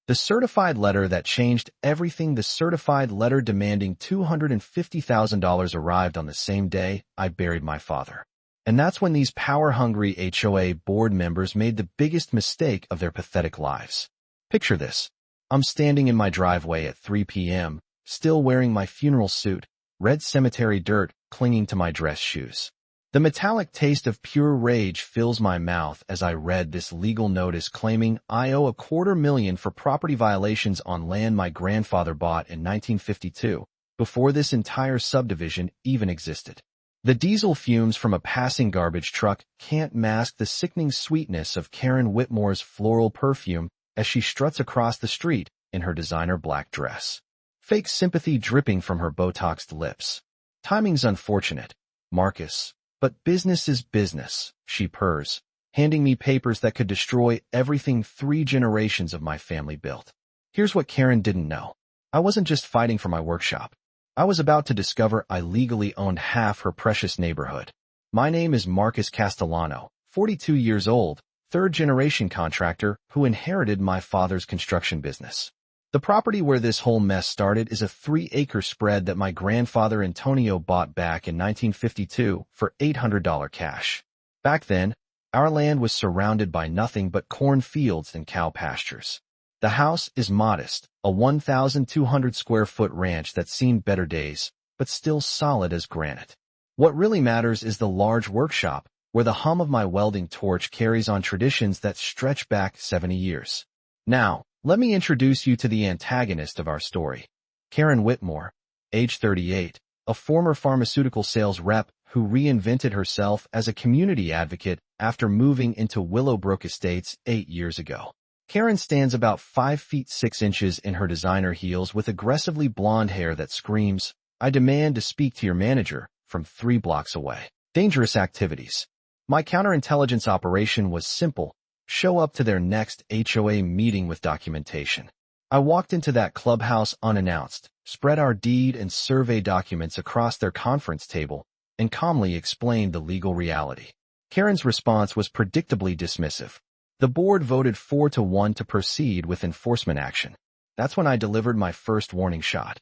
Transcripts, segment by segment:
The certified letter that changed everything. The certified letter demanding $250,000 arrived on the same day I buried my father. And that's when these power-hungry HOA board members made the biggest mistake of their pathetic lives. Picture this. I'm standing in my driveway at 3 p.m., still wearing my funeral suit, red cemetery dirt clinging to my dress shoes. The metallic taste of pure rage fills my mouth as I read this legal notice claiming I owe $250,000 for property violations on land my grandfather bought in 1952, before this entire subdivision even existed. The diesel fumes from a passing garbage truck can't mask the sickening sweetness of Karen Whitmore's floral perfume as she struts across the street in her designer black dress. Fake sympathy dripping from her Botoxed lips. Timing's unfortunate, Marcus. But business is business, she purrs, handing me papers that could destroy everything 3 generations of my family built. Here's what Karen didn't know. I wasn't just fighting for my workshop. I was about to discover I legally owned half her precious neighborhood. My name is Marcus Castellano, 42 years old, 3rd-generation contractor who inherited my father's construction business. The property where this whole mess started is a 3-acre spread that my grandfather Antonio bought back in 1952 for $800 cash. Back then, our land was surrounded by nothing but cornfields and cow pastures. The house is modest, a 1,200 square foot ranch that's seen better days, but still solid as granite. What really matters is the large workshop, where the hum of my welding torch carries on traditions that stretch back 70 years. Now, let me introduce you to the antagonist of our story. Karen Whitmore, age 38, a former pharmaceutical sales rep who reinvented herself as a community advocate after moving into Willowbrook Estates 8 years ago. Karen stands about 5 feet 6 inches in her designer heels with aggressively blonde hair that screams, "I demand to speak to your manager," from 3 blocks away. Dangerous activities. My counterintelligence operation was simple. Show up to their next HOA meeting with documentation. I walked into that clubhouse unannounced, spread our deed and survey documents across their conference table, and calmly explained the legal reality. Karen's response was predictably dismissive. The board voted 4-1 to proceed with enforcement action. That's when I delivered my first warning shot.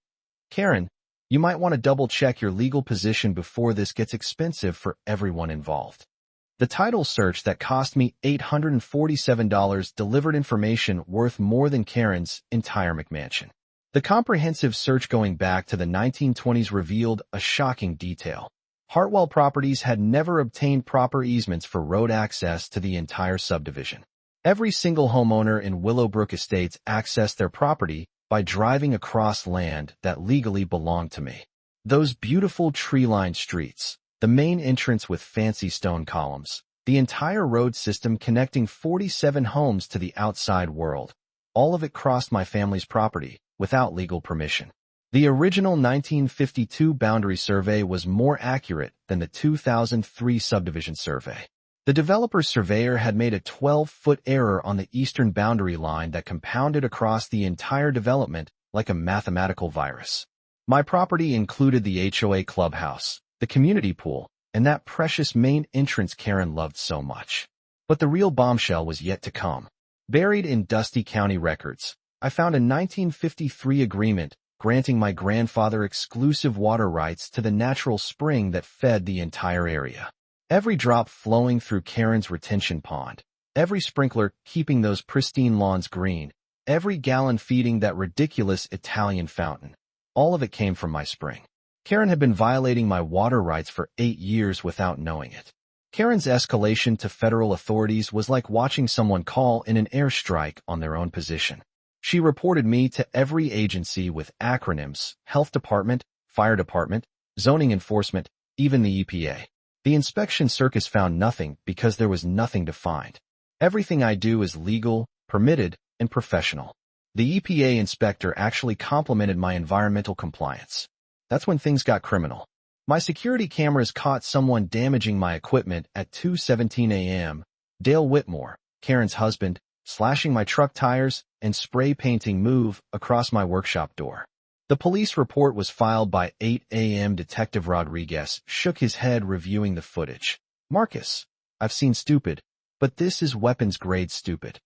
Karen, you might want to double-check your legal position before this gets expensive for everyone involved. The title search that cost me $847 delivered information worth more than Karen's entire McMansion. The comprehensive search going back to the 1920s revealed a shocking detail. Hartwell Properties had never obtained proper easements for road access to the entire subdivision. Every single homeowner in Willowbrook Estates accessed their property by driving across land that legally belonged to me. Those beautiful tree-lined streets, the main entrance with fancy stone columns, the entire road system connecting 47 homes to the outside world. All of it crossed my family's property without legal permission. The original 1952 boundary survey was more accurate than the 2003 subdivision survey. The developer's surveyor had made a 12-foot error on the eastern boundary line that compounded across the entire development like a mathematical virus. My property included the HOA clubhouse, the community pool, and that precious main entrance Karen loved so much. But the real bombshell was yet to come. Buried in dusty county records, I found a 1953 agreement granting my grandfather exclusive water rights to the natural spring that fed the entire area. Every drop flowing through Karen's retention pond, every sprinkler keeping those pristine lawns green, every gallon feeding that ridiculous Italian fountain. All of it came from my spring. Karen had been violating my water rights for 8 years without knowing it. Karen's escalation to federal authorities was like watching someone call in an airstrike on their own position. She reported me to every agency with acronyms: Health Department, Fire Department, Zoning Enforcement, even the EPA. The inspection circus found nothing because there was nothing to find. Everything I do is legal, permitted, and professional. The EPA inspector actually complimented my environmental compliance. That's when things got criminal. My security cameras caught someone damaging my equipment at 2:17 a.m. Dale Whitmore, Karen's husband, slashing my truck tires and spray painting "Move" across my workshop door. The police report was filed by 8 a.m. Detective Rodriguez shook his head reviewing the footage. "Marcus, I've seen stupid, but this is weapons-grade stupid.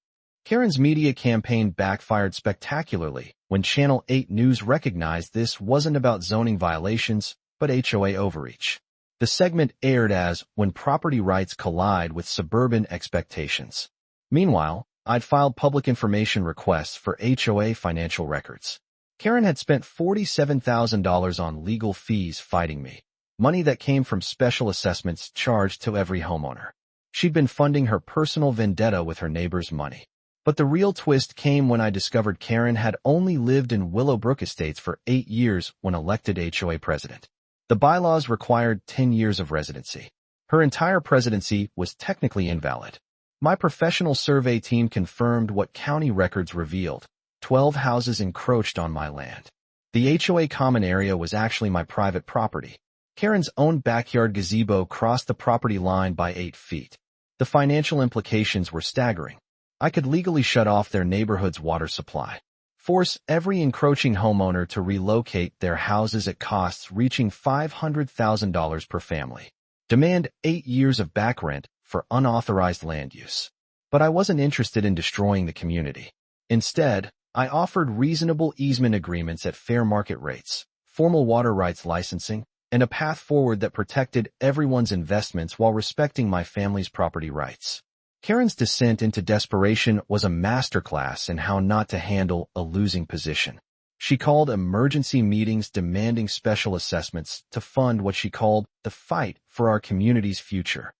Karen's media campaign backfired spectacularly when Channel 8 News recognized this wasn't about zoning violations, but HOA overreach. The segment aired as When Property Rights Collide with Suburban Expectations. Meanwhile, I'd filed public information requests for HOA financial records. Karen had spent $47,000 on legal fees fighting me, money that came from special assessments charged to every homeowner. She'd been funding her personal vendetta with her neighbor's money. But the real twist came when I discovered Karen had only lived in Willowbrook Estates for 8 years when elected HOA president. The bylaws required 10 years of residency. Her entire presidency was technically invalid. My professional survey team confirmed what county records revealed. 12 houses encroached on my land. The HOA common area was actually my private property. Karen's own backyard gazebo crossed the property line by 8 feet. The financial implications were staggering. I could legally shut off their neighborhood's water supply, force every encroaching homeowner to relocate their houses at costs reaching $500,000 per family, demand 8 years of back rent for unauthorized land use. But I wasn't interested in destroying the community. Instead, I offered reasonable easement agreements at fair market rates, formal water rights licensing, and a path forward that protected everyone's investments while respecting my family's property rights. Karen's descent into desperation was a masterclass in how not to handle a losing position. She called emergency meetings demanding special assessments to fund what she called the fight for our community's future.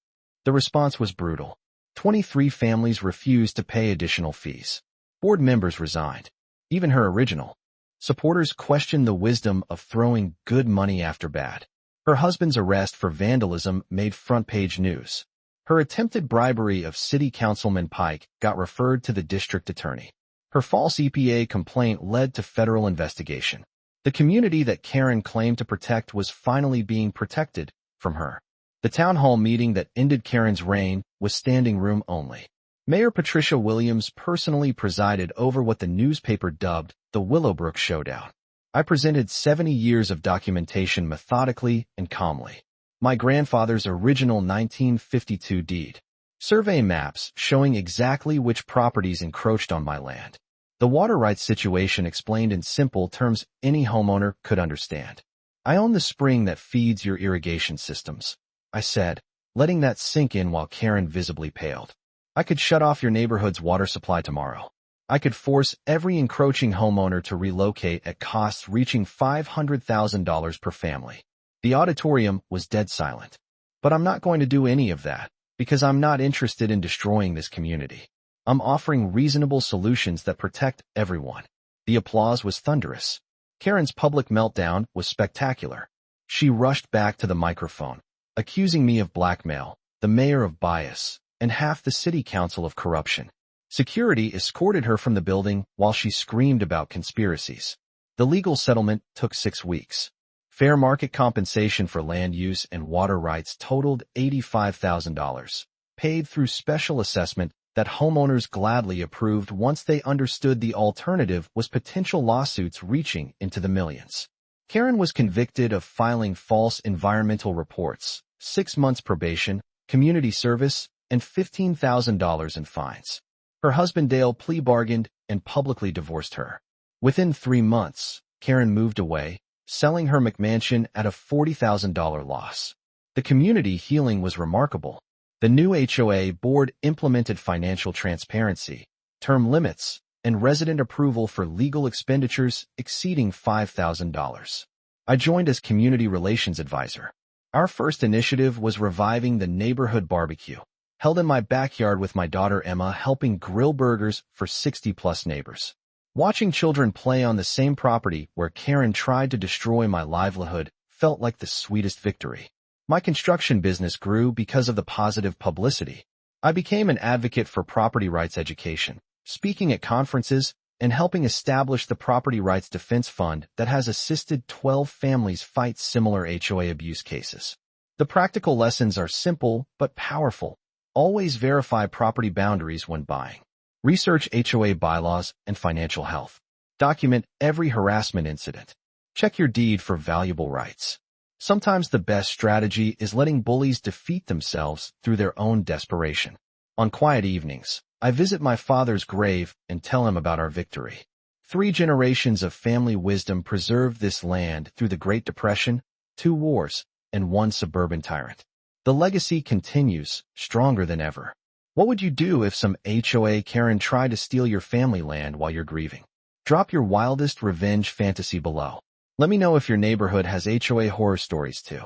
The response was brutal. 23 families refused to pay additional fees. Board members resigned. Even her original supporters questioned the wisdom of throwing good money after bad. Her husband's arrest for vandalism made front-page news. Her attempted bribery of City Councilman Pike got referred to the district attorney. Her false EPA complaint led to federal investigation. The community that Karen claimed to protect was finally being protected from her. The town hall meeting that ended Karen's reign was standing room only. Mayor Patricia Williams personally presided over what the newspaper dubbed the Willowbrook Showdown. I presented 70 years of documentation methodically and calmly. My grandfather's original 1952 deed. Survey maps showing exactly which properties encroached on my land. The water rights situation explained in simple terms any homeowner could understand. I own the spring that feeds your irrigation systems, I said, letting that sink in while Karen visibly paled. I could shut off your neighborhood's water supply tomorrow. I could force every encroaching homeowner to relocate at costs reaching $500,000 per family. The auditorium was dead silent. But I'm not going to do any of that, because I'm not interested in destroying this community. I'm offering reasonable solutions that protect everyone. The applause was thunderous. Karen's public meltdown was spectacular. She rushed back to the microphone, accusing me of blackmail, the mayor of bias, and half the city council of corruption. Security escorted her from the building while she screamed about conspiracies. The legal settlement took 6 weeks. Fair market compensation for land use and water rights totaled $85,000, paid through special assessment that homeowners gladly approved once they understood the alternative was potential lawsuits reaching into the millions. Karen was convicted of filing false environmental reports, 6 months probation, community service, and $15,000 in fines. Her husband Dale plea bargained and publicly divorced her. Within 3 months, Karen moved away, selling her McMansion at a $40,000 loss. The community healing was remarkable. The new HOA board implemented financial transparency, term limits, and resident approval for legal expenditures exceeding $5,000. I joined as community relations advisor. Our first initiative was reviving the neighborhood barbecue, held in my backyard with my daughter Emma helping grill burgers for 60-plus neighbors. Watching children play on the same property where Karen tried to destroy my livelihood felt like the sweetest victory. My construction business grew because of the positive publicity. I became an advocate for property rights education, speaking at conferences, and helping establish the Property Rights Defense Fund that has assisted 12 families fight similar HOA abuse cases. The practical lessons are simple but powerful. Always verify property boundaries when buying. Research HOA bylaws and financial health. Document every harassment incident. Check your deed for valuable rights. Sometimes the best strategy is letting bullies defeat themselves through their own desperation. On quiet evenings, I visit my father's grave and tell him about our victory. 3 generations of family wisdom preserved this land through the Great Depression, 2 wars, and 1 suburban tyrant. The legacy continues, stronger than ever. What would you do if some HOA Karen tried to steal your family land while you're grieving? Drop your wildest revenge fantasy below. Let me know if your neighborhood has HOA horror stories too.